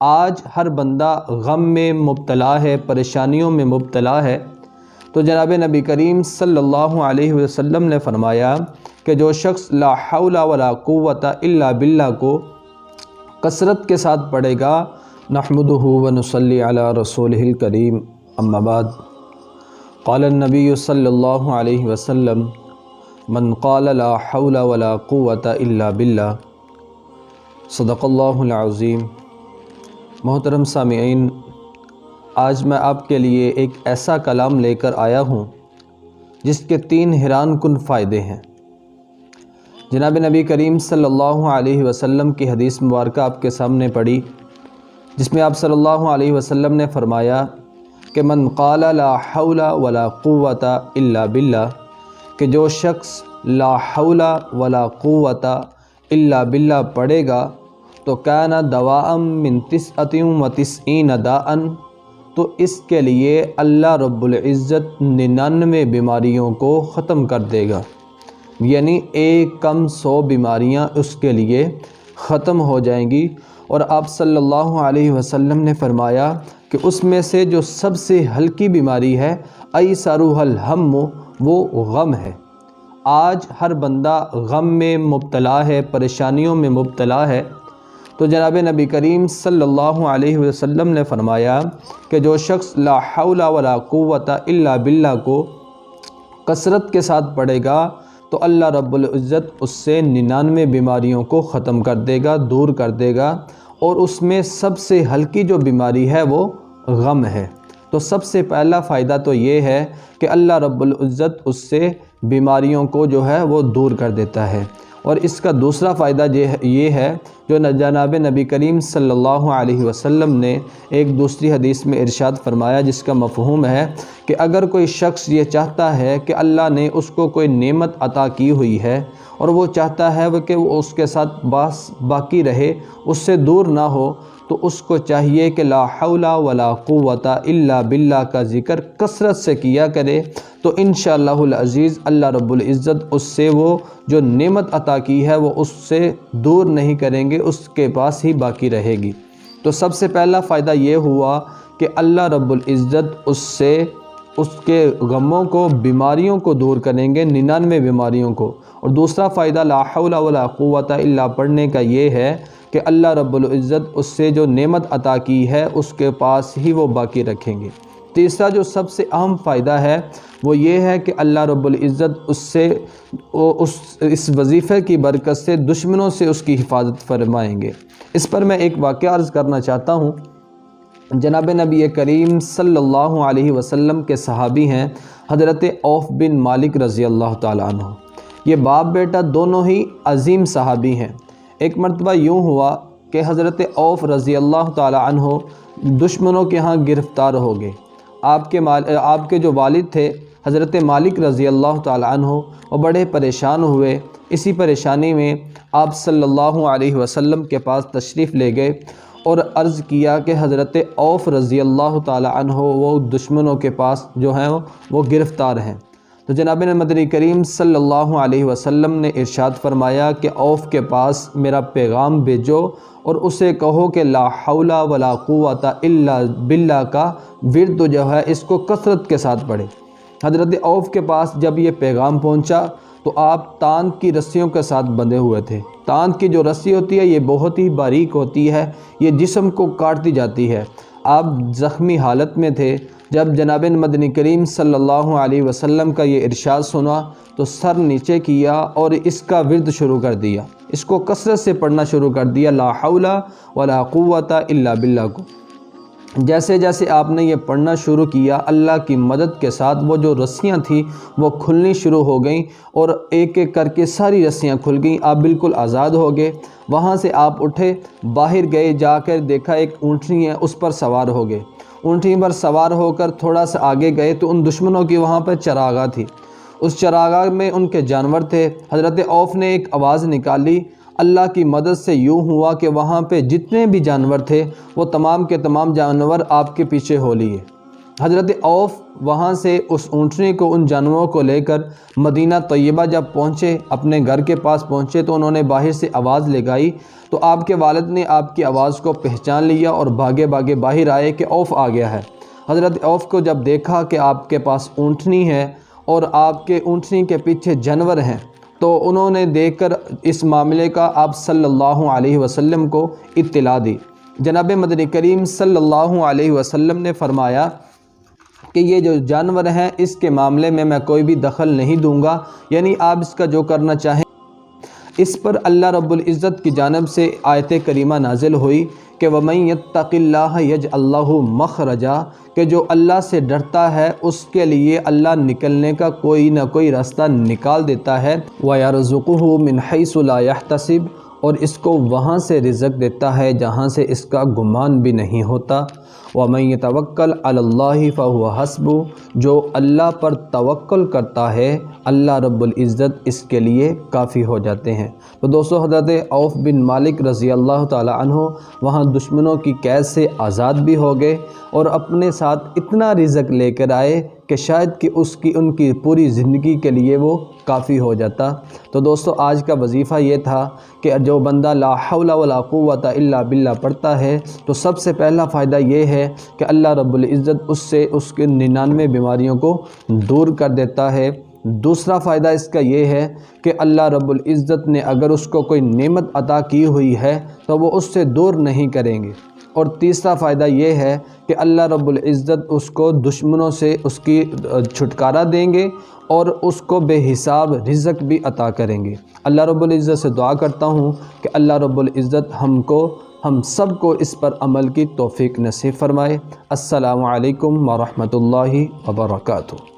آج ہر بندہ غم میں مبتلا ہے، پریشانیوں میں مبتلا ہے۔ تو جناب نبی کریم صلی اللہ علیہ وسلم نے فرمایا کہ جو شخص لا حول ولا قوت الا باللہ کو کثرت کے ساتھ پڑھے گا، نحمدہ ونصلی علی رسولہ الکریم، اما بعد، قال النبی صلی اللہ علیہ وسلم من قال لا حول ولا قوت الا باللہ، صدق اللہ العظیم۔ محترم سامعین، آج میں آپ کے لیے ایک ایسا کلام لے کر آیا ہوں جس کے 3 حیران کن فائدے ہیں۔ جناب نبی کریم صلی اللہ علیہ وسلم کی حدیث مبارکہ آپ کے سامنے پڑھی، جس میں آپ صلی اللہ علیہ وسلم نے فرمایا کہ من قال لا حول ولا قوت الا باللہ، کہ جو شخص لا حول ولا قوت الا باللہ پڑھے گا تو کان دواء من 99 داء، تو اس کے لیے اللہ رب العزت 99 بیماریوں کو ختم کر دے گا، یعنی ایک کم 100 بیماریاں اس کے لیے ختم ہو جائیں گی۔ اور آپ صلی اللہ علیہ وسلم نے فرمایا کہ اس میں سے جو سب سے ہلکی بیماری ہے، ایسرها الہم، وہ غم ہے۔ آج ہر بندہ غم میں مبتلا ہے، پریشانیوں میں مبتلا ہے۔ تو جناب نبی کریم صلی اللہ علیہ وسلم نے فرمایا کہ جو شخص لا حول ولا قوت الا باللہ کو کثرت کے ساتھ پڑھے گا تو اللہ رب العزت اس سے 99 بیماریوں کو ختم کر دے گا، دور کر دے گا، اور اس میں سب سے ہلکی جو بیماری ہے وہ غم ہے۔ تو سب سے پہلا فائدہ تو یہ ہے کہ اللہ رب العزت اس سے بیماریوں کو جو ہے وہ دور کر دیتا ہے۔ اور اس کا دوسرا فائدہ یہ ہے جو جناب نبی کریم صلی اللہ علیہ وسلم نے ایک دوسری حدیث میں ارشاد فرمایا، جس کا مفہوم ہے کہ اگر کوئی شخص یہ چاہتا ہے کہ اللہ نے اس کو کوئی نعمت عطا کی ہوئی ہے اور وہ چاہتا ہے کہ وہ اس کے ساتھ باقی رہے، اس سے دور نہ ہو، تو اس کو چاہیے کہ لا حول ولا قوت الا باللہ کا ذکر کثرت سے کیا کرے، تو انشاءاللہ العزیز اللہ رب العزت اس سے وہ جو نعمت عطا کی ہے وہ اس سے دور نہیں کریں گے، اس کے پاس ہی باقی رہے گی۔ تو سب سے پہلا فائدہ یہ ہوا کہ اللہ رب العزت اس سے اس کے غموں کو، بیماریوں کو دور کریں گے، 99 بیماریوں کو۔ اور دوسرا فائدہ لا حول ولا قوت الا پڑھنے کا یہ ہے کہ اللہ رب العزت اس سے جو نعمت عطا کی ہے اس کے پاس ہی وہ باقی رکھیں گے۔ تیسرا جو سب سے اہم فائدہ ہے وہ یہ ہے کہ اللہ رب العزت اس سے اس وظیفے کی برکت سے دشمنوں سے اس کی حفاظت فرمائیں گے۔ اس پر میں ایک واقعہ عرض کرنا چاہتا ہوں۔ جناب نبی کریم صلی اللہ علیہ وسلم کے صحابی ہیں حضرت عوف بن مالک رضی اللہ تعالیٰ عنہ۔ یہ باپ بیٹا دونوں ہی عظیم صحابی ہیں۔ ایک مرتبہ یوں ہوا کہ حضرت عوف رضی اللہ تعالیٰ عنہ دشمنوں کے ہاں گرفتار ہو گئے۔ آپ کے جو والد تھے حضرت مالک رضی اللہ تعالیٰ عنہ، وہ بڑے پریشان ہوئے۔ اسی پریشانی میں آپ صلی اللہ علیہ وسلم کے پاس تشریف لے گئے اور عرض کیا کہ حضرت عوف رضی اللہ تعالیٰ عنہ وہ دشمنوں کے پاس جو ہیں وہ گرفتار ہیں۔ تو جناب مدنی کریم صلی اللہ علیہ وسلم نے ارشاد فرمایا کہ عوف کے پاس میرا پیغام بھیجو اور اسے کہو کہ لا حول ولا قوت الا باللہ کا ورد جو ہے اس کو کثرت کے ساتھ پڑھے۔ حضرت عوف کے پاس جب یہ پیغام پہنچا تو آپ تاند کی رسیوں کے ساتھ بندھے ہوئے تھے۔ تاند کی جو رسی ہوتی ہے یہ بہت ہی باریک ہوتی ہے، یہ جسم کو کاٹتی جاتی ہے۔ آپ زخمی حالت میں تھے۔ جب جناب مدنی کریم صلی اللہ علیہ وسلم کا یہ ارشاد سنا تو سر نیچے کیا اور اس کا ورد شروع کر دیا، اس کو کثرت سے پڑھنا شروع کر دیا، لا حول ولا قوت الا باللہ کو۔ جیسے جیسے آپ نے یہ پڑھنا شروع کیا، اللہ کی مدد کے ساتھ وہ جو رسیاں تھیں وہ کھلنی شروع ہو گئیں اور ایک ایک کر کے ساری رسیاں کھل گئیں، آپ بالکل آزاد ہو گئے۔ وہاں سے آپ اٹھے، باہر گئے، جا کر دیکھا ایک اونٹنی ہے، اس پر سوار ہو گئے۔ اونٹنی پر سوار ہو کر تھوڑا سا آگے گئے تو ان دشمنوں کی وہاں پر چراگاہ تھی، اس چراگاہ میں ان کے جانور تھے۔ حضرت عوف نے ایک آواز نکالی، اللہ کی مدد سے یوں ہوا کہ وہاں پہ جتنے بھی جانور تھے وہ تمام کے تمام جانور آپ کے پیچھے ہو لیے۔ حضرت عوف وہاں سے اس اونٹنی کو، ان جانوروں کو لے کر مدینہ طیبہ جب پہنچے، اپنے گھر کے پاس پہنچے تو انہوں نے باہر سے آواز لگائی، تو آپ کے والد نے آپ کی آواز کو پہچان لیا اور بھاگے بھاگے باہر آئے کہ عوف آ گیا ہے۔ حضرت عوف کو جب دیکھا کہ آپ کے پاس اونٹنی ہے اور آپ کے اونٹنی کے پیچھے جانور ہیں، تو انہوں نے دیکھ کر اس معاملے کا آپ صلی اللہ علیہ وسلم کو اطلاع دی۔ جناب مدنی کریم صلی اللہ علیہ وسلم نے فرمایا کہ یہ جو جانور ہیں اس کے معاملے میں کوئی بھی دخل نہیں دوں گا، یعنی آپ اس کا جو کرنا چاہیں۔ اس پر اللہ رب العزت کی جانب سے آیت کریمہ نازل ہوئی کہ وَمَن يَتَّقِ اللَّهَ يَجْعَل لَّهُ مَخْرَجًا، کہ جو اللہ سے ڈرتا ہے اس کے لیے اللہ نکلنے کا کوئی نہ کوئی راستہ نکال دیتا ہے، وَيَرْزُقُهُ مِنْ حَيْثُ لَا يَحْتَسِبُ، اور اس کو وہاں سے رزق دیتا ہے جہاں سے اس کا گمان بھی نہیں ہوتا۔ وَمَن يَتَوَكَّلْ عَلَى اللَّهِ فَهُوَ حَسْبُهُ، جو اللہ پر توکل کرتا ہے اللہ رب العزت اس کے لیے کافی ہو جاتے ہیں۔ تو دوستو، حضرت عوف بن مالک رضی اللہ تعالی عنہ وہاں دشمنوں کی قید سے آزاد بھی ہو گئے اور اپنے ساتھ اتنا رزق لے کر آئے کہ شاید کہ ان کی پوری زندگی کے لیے وہ کافی ہو جاتا۔ تو دوستو، آج کا وظیفہ یہ تھا کہ جو بندہ لا حول ولا قوت الا باللہ پڑھتا ہے تو سب سے پہلا فائدہ یہ ہے کہ اللہ رب العزت اس کے 99 بیماریوں کو دور کر دیتا ہے۔ دوسرا فائدہ اس کا یہ ہے کہ اللہ رب العزت نے اگر اس کو کوئی نعمت عطا کی ہوئی ہے تو وہ اس سے دور نہیں کریں گے۔ اور تیسرا فائدہ یہ ہے کہ اللہ رب العزت اس کو دشمنوں سے اس کی چھٹکارا دیں گے اور اس کو بے حساب رزق بھی عطا کریں گے۔ اللہ رب العزت سے دعا کرتا ہوں کہ اللہ رب العزت ہم سب کو اس پر عمل کی توفیق نصیب فرمائے۔ السلام علیکم ورحمۃ اللہ وبرکاتہ۔